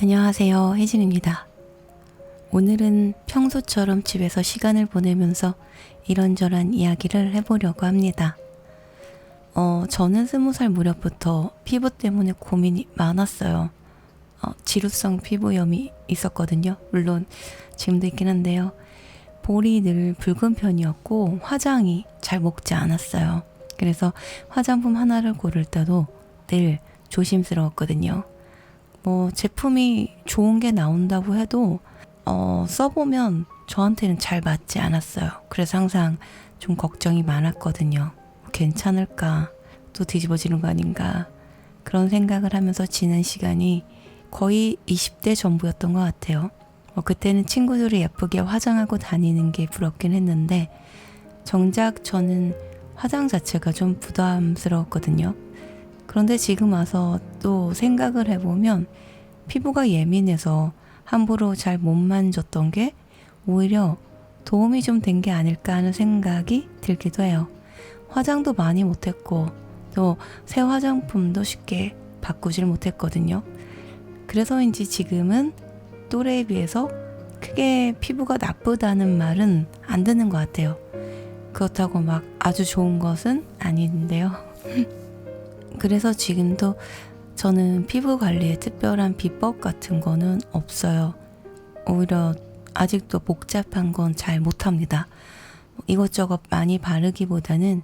안녕하세요, 혜진입니다. 오늘은 평소처럼 집에서 시간을 보내면서 이런저런 이야기를 해보려고 합니다. 저는 20살 무렵부터 피부 때문에 고민이 많았어요. 지루성 피부염이 있었거든요. 물론 지금도 있긴 한데요. 볼이 늘 붉은 편이었고 화장이 잘 먹지 않았어요. 그래서 화장품 하나를 고를 때도 늘 조심스러웠거든요. 제품이 좋은 게 나온다고 해도 써보면 저한테는 잘 맞지 않았어요. 그래서 항상 좀 걱정이 많았거든요. 괜찮을까? 또 뒤집어지는 거 아닌가? 그런 생각을 하면서 지난 시간이 거의 20대 전부였던 것 같아요. 그때는 친구들이 예쁘게 화장하고 다니는 게 부럽긴 했는데 정작 저는 화장 자체가 좀 부담스러웠거든요. 그런데 지금 와서 또 생각을 해보면 피부가 예민해서 함부로 잘 못 만졌던 게 오히려 도움이 좀 된 게 아닐까 하는 생각이 들기도 해요. 화장도 많이 못했고 또 새 화장품도 쉽게 바꾸질 못했거든요. 그래서인지 지금은 또래에 비해서 크게 피부가 나쁘다는 말은 안 듣는 것 같아요. 그렇다고 막 아주 좋은 것은 아닌데요. 그래서 지금도 저는 피부 관리에 특별한 비법 같은 거는 없어요. 오히려 아직도 복잡한 건 잘 못합니다. 이것저것 많이 바르기보다는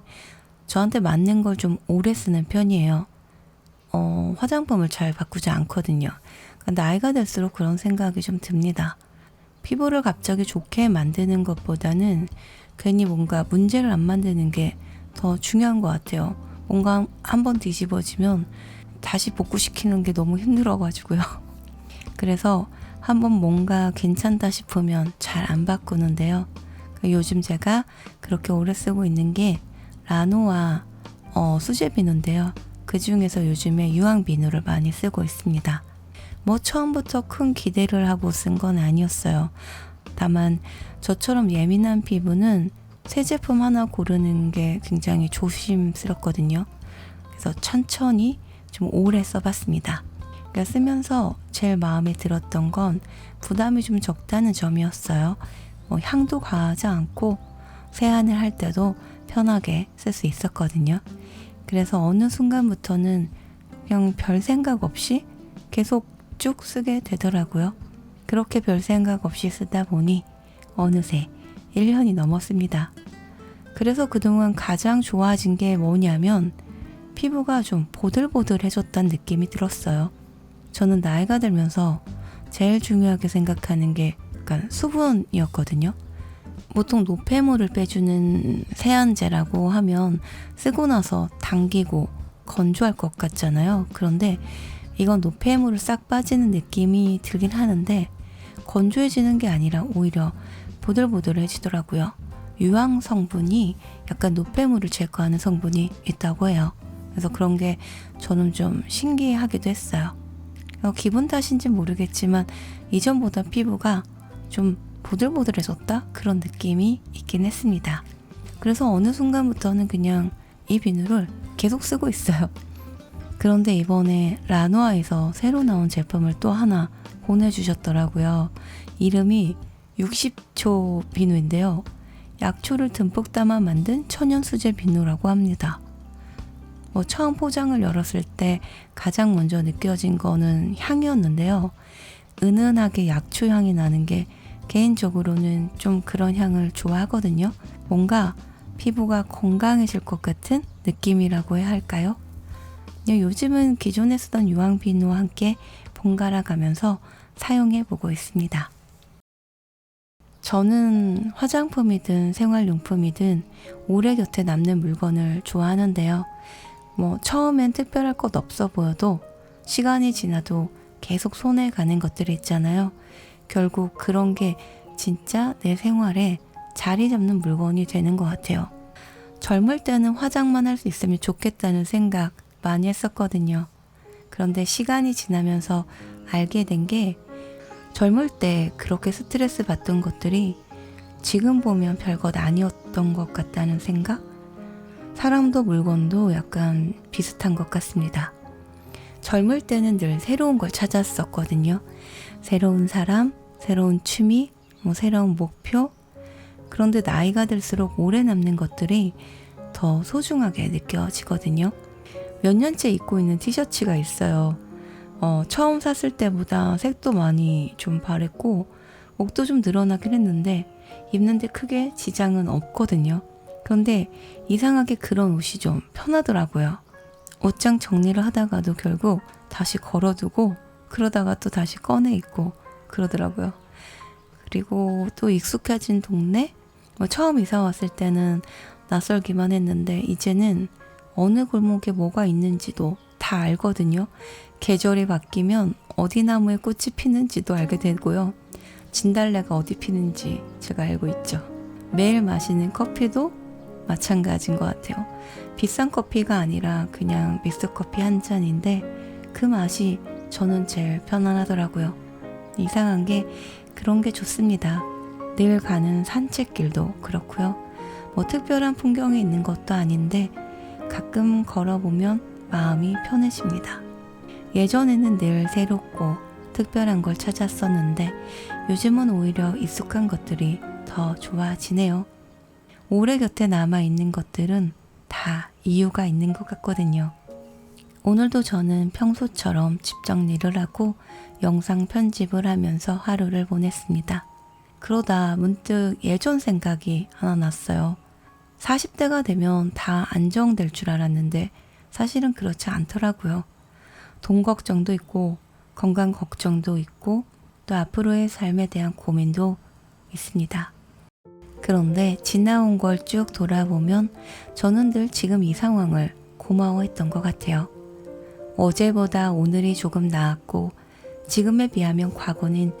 저한테 맞는 걸 좀 오래 쓰는 편이에요. 화장품을 잘 바꾸지 않거든요. 나이가 들수록 그런 생각이 좀 듭니다. 피부를 갑자기 좋게 만드는 것보다는 괜히 뭔가 문제를 안 만드는 게 더 중요한 것 같아요. 뭔가 한번 뒤집어지면 다시 복구시키는 게 너무 힘들어가지고요. 그래서 한번 뭔가 괜찮다 싶으면 잘 안 바꾸는데요. 요즘 제가 그렇게 오래 쓰고 있는 게 라노아 수제 비누인데요. 그 중에서 요즘에 유황 비누를 많이 쓰고 있습니다. 처음부터 큰 기대를 하고 쓴 건 아니었어요. 다만 저처럼 예민한 피부는 새 제품 하나 고르는 게 굉장히 조심스럽거든요. 그래서 천천히 좀 오래 써봤습니다. 그러니까 쓰면서 제일 마음에 들었던 건 부담이 좀 적다는 점이었어요. 향도 과하지 않고 세안을 할 때도 편하게 쓸 수 있었거든요. 그래서 어느 순간부터는 그냥 별 생각 없이 계속 쭉 쓰게 되더라고요. 그렇게 별 생각 없이 쓰다 보니 어느새 1년이 넘었습니다. 그래서 그동안 가장 좋아진 게 뭐냐면 피부가 좀 보들보들해졌다는 느낌이 들었어요. 저는 나이가 들면서 제일 중요하게 생각하는 게 약간 수분이었거든요. 보통 노폐물을 빼주는 세안제라고 하면 쓰고 나서 당기고 건조할 것 같잖아요. 그런데 이건 노폐물을 싹 빠지는 느낌이 들긴 하는데 건조해지는 게 아니라 오히려 보들보들해지더라고요. 유황 성분이 약간 노폐물을 제거하는 성분이 있다고 해요. 그래서 그런 게 저는 좀 신기하기도 했어요. 기분 탓인지 모르겠지만 이전보다 피부가 좀 보들보들해졌다? 그런 느낌이 있긴 했습니다. 그래서 어느 순간부터는 그냥 이 비누를 계속 쓰고 있어요. 그런데 이번에 라노아에서 새로 나온 제품을 또 하나 보내주셨더라고요. 이름이 60초 비누인데요. 약초를 듬뿍 담아 만든 천연 수제 비누라고 합니다. 처음 포장을 열었을 때 가장 먼저 느껴진 거는 향이었는데요. 은은하게 약초 향이 나는 게 개인적으로는 좀 그런 향을 좋아하거든요. 뭔가 피부가 건강해질 것 같은 느낌이라고 해야 할까요? 요즘은 기존에 쓰던 유황 비누와 함께 번갈아 가면서 사용해 보고 있습니다. 저는 화장품이든 생활용품이든 오래 곁에 남는 물건을 좋아하는데요. 처음엔 특별할 것 없어 보여도 시간이 지나도 계속 손에 가는 것들이 있잖아요. 결국 그런 게 진짜 내 생활에 자리 잡는 물건이 되는 것 같아요. 젊을 때는 화장만 할 수 있으면 좋겠다는 생각 많이 했었거든요. 그런데 시간이 지나면서 알게 된 게 젊을 때 그렇게 스트레스 받던 것들이 지금 보면 별것 아니었던 것 같다는 생각? 사람도 물건도 약간 비슷한 것 같습니다. 젊을 때는 늘 새로운 걸 찾았었거든요. 새로운 사람, 새로운 취미, 새로운 목표. 그런데 나이가 들수록 오래 남는 것들이 더 소중하게 느껴지거든요. 몇 년째 입고 있는 티셔츠가 있어요. 처음 샀을 때보다 색도 많이 좀 바랬고 목도 좀 늘어나긴 했는데 입는데 크게 지장은 없거든요. 그런데 이상하게 그런 옷이 좀 편하더라고요. 옷장 정리를 하다가도 결국 다시 걸어두고 그러다가 또 다시 꺼내 입고 그러더라고요. 그리고 또 익숙해진 동네? 처음 이사 왔을 때는 낯설기만 했는데 이제는 어느 골목에 뭐가 있는지도 다 알거든요. 계절이 바뀌면 어디 나무에 꽃이 피는지도 알게 되고요. 진달래가 어디 피는지 제가 알고 있죠. 매일 마시는 커피도 마찬가지인 것 같아요. 비싼 커피가 아니라 그냥 믹스커피 한 잔인데 그 맛이 저는 제일 편안하더라고요. 이상한 게 그런 게 좋습니다. 늘 가는 산책길도 그렇고요. 특별한 풍경이 있는 것도 아닌데 가끔 걸어보면 마음이 편해집니다. 예전에는 늘 새롭고 특별한 걸 찾았었는데 요즘은 오히려 익숙한 것들이 더 좋아지네요. 오래 곁에 남아있는 것들은 다 이유가 있는 것 같거든요. 오늘도 저는 평소처럼 집 정리를 하고 영상 편집을 하면서 하루를 보냈습니다. 그러다 문득 예전 생각이 하나 났어요. 40대가 되면 다 안정될 줄 알았는데 사실은 그렇지 않더라고요. 돈 걱정도 있고 건강 걱정도 있고 또 앞으로의 삶에 대한 고민도 있습니다. 그런데 지나온 걸 쭉 돌아보면 저는 늘 지금 이 상황을 고마워했던 것 같아요. 어제보다 오늘이 조금 나았고 지금에 비하면 과거는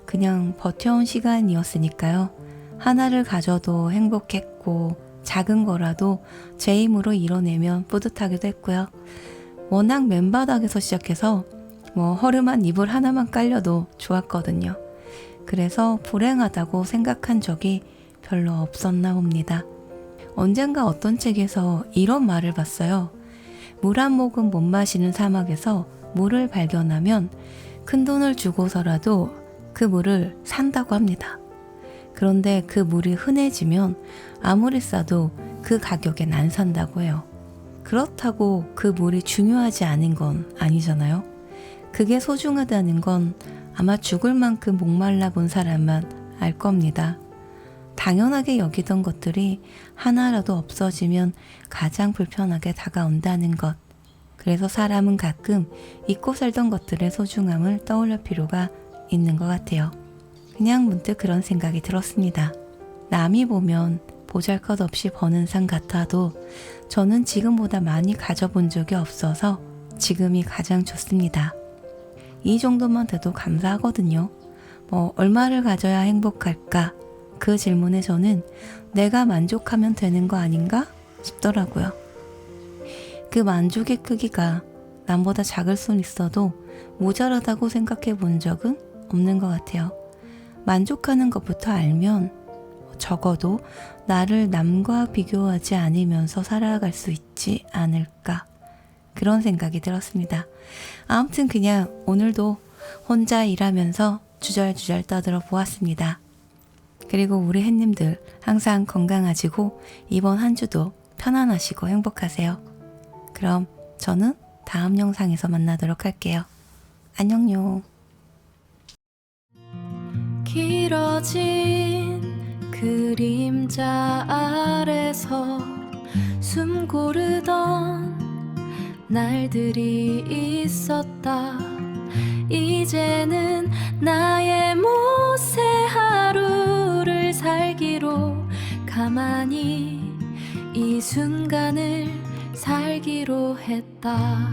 그냥 버텨온 시간이었으니까요. 하나를 가져도 행복했고 작은 거라도 제 힘으로 이뤄내면 뿌듯하기도 했고요. 워낙 맨바닥에서 시작해서 허름한 이불 하나만 깔려도 좋았거든요. 그래서 불행하다고 생각한 적이 별로 없었나 봅니다. 언젠가 어떤 책에서 이런 말을 봤어요. 물 한 모금 못 마시는 사막에서 물을 발견하면 큰 돈을 주고서라도 그 물을 산다고 합니다. 그런데 그 물이 흔해지면 아무리 싸도 그 가격엔 안 산다고 해요. 그렇다고 그 물이 중요하지 않은 건 아니잖아요. 그게 소중하다는 건 아마 죽을 만큼 목말라 본 사람만 알 겁니다. 당연하게 여기던 것들이 하나라도 없어지면 가장 불편하게 다가온다는 것. 그래서 사람은 가끔 잊고 살던 것들의 소중함을 떠올릴 필요가 있는 것 같아요. 그냥 문득 그런 생각이 들었습니다. 남이 보면 보잘것없이 버는 상 같아도 저는 지금보다 많이 가져본 적이 없어서 지금이 가장 좋습니다. 이 정도만 돼도 감사하거든요. 얼마를 가져야 행복할까? 그 질문에 저는 내가 만족하면 되는 거 아닌가 싶더라고요. 그 만족의 크기가 남보다 작을 순 있어도 모자라다고 생각해 본 적은 없는 것 같아요. 만족하는 것부터 알면 적어도 나를 남과 비교하지 않으면서 살아갈 수 있지 않을까, 그런 생각이 들었습니다. 아무튼 그냥 오늘도 혼자 일하면서 주절주절 떠들어 보았습니다. 그리고 우리 햇님들 항상 건강하시고 이번 한 주도 편안하시고 행복하세요. 그럼 저는 다음 영상에서 만나도록 할게요. 안녕요. 길어진 그림자 아래서 숨 고르던 날들이 있었다. 이제는 나의 못새 하루를 살기로 가만히 이 순간을 살기로 했다.